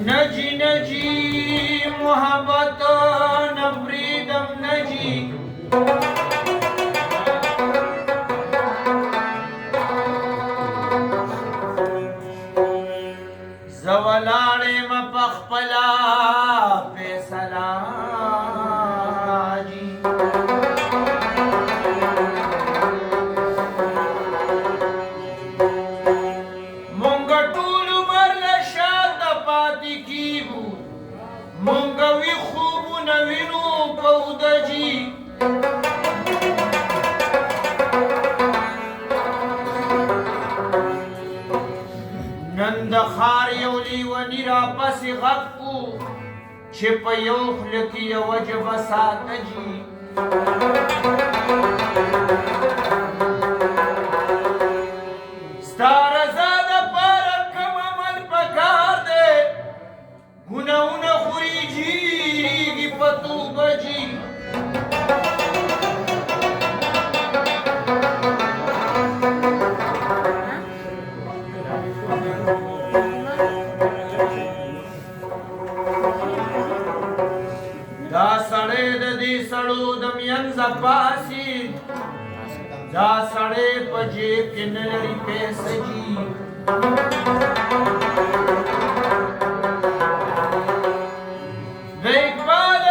نجی نجی محبت نفریدم نجی زولاړې م پخپلا فیصله جی مونږ ټول عمر له شاته پاتې کیږو مونږ وي خوبونه وینو په اوده جي نن د ښار یو لیوني راپسې غږ کو چې په یو خوله کې یوه ژبه ساته جي ستا رضا دپاره کوم عمل پکار دی ګناهونه خورېږي په توبه جي دا سړی د دې سړو د مینځه پاسي دا سړی په جیب کې نه لري پیسه جي د اقبال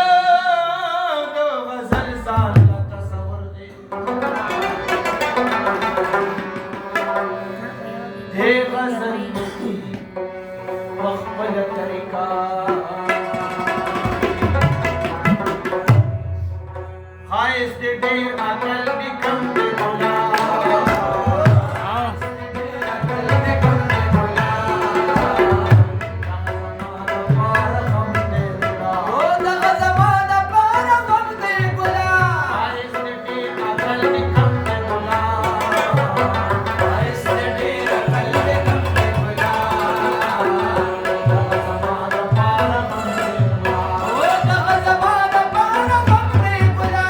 د غزل ځان له تصور دی دې غزل په خپله طریقه ښایست دې ډېر عقل دې کم دې ګلا دغه زما دپاره غم دې ګلا ښایست دې ډېر عقل دې کم دې ګلا ښایست دې ډېر عقل دې کم دې ګلا دغه زما دپاره غم دې ګلا دغه زما دپاره غم دې ګلا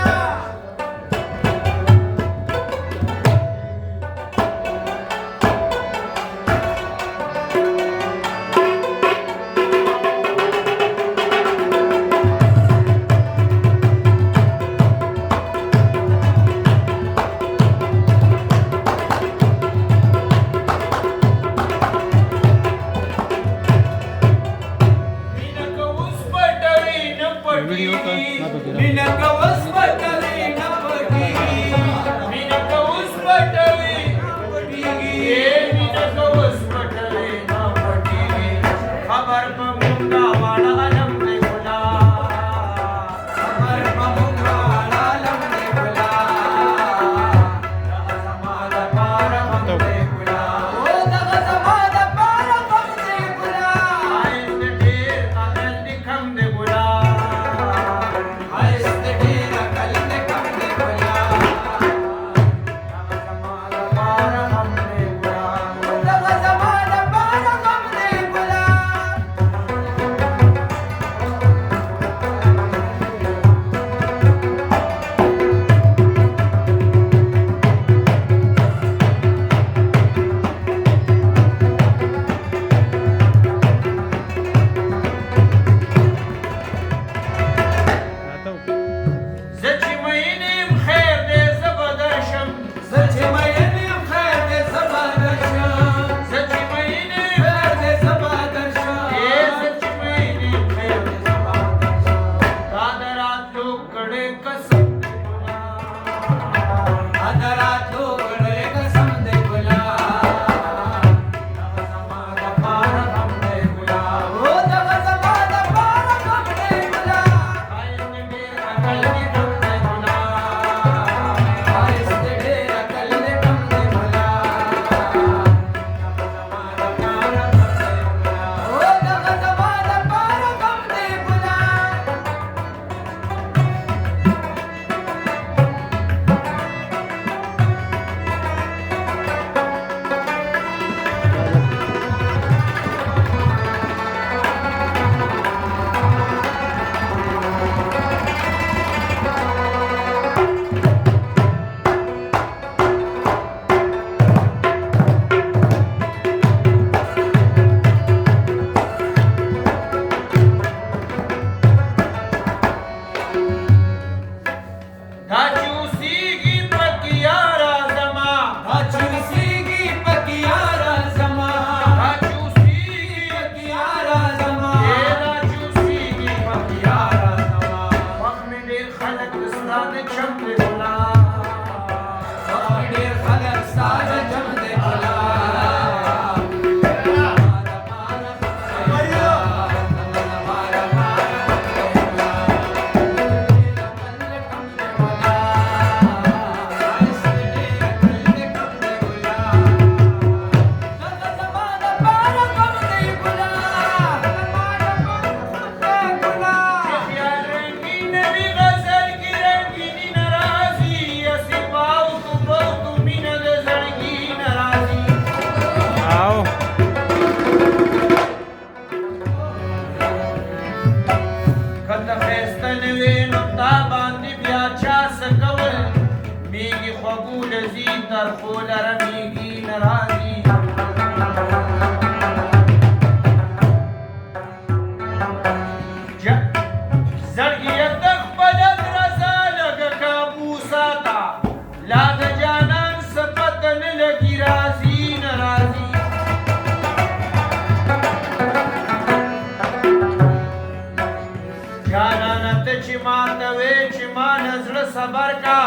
صبر کا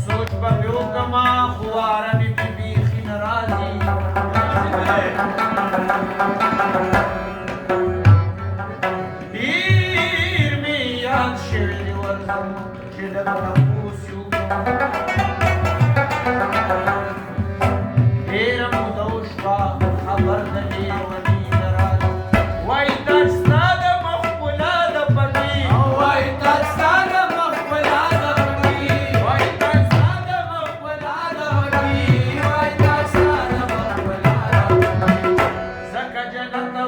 سوچ به مې وکړمه خو واره مې بیخي نه راځي ډېر مې یاد شوي دي ورځم چې لږ تپوس یې وکړم ډېره موده وشوه خبر د لېوني نه راځي وایي دا ستا د مخ ښکلا ده پکې وایي دا ستا د مخ ښکلا ده پکې وایي دا ستا د مخ ښکلا ده پکې وایي دا ستا د مخ ښکلا ده پکې ځکه جنت ته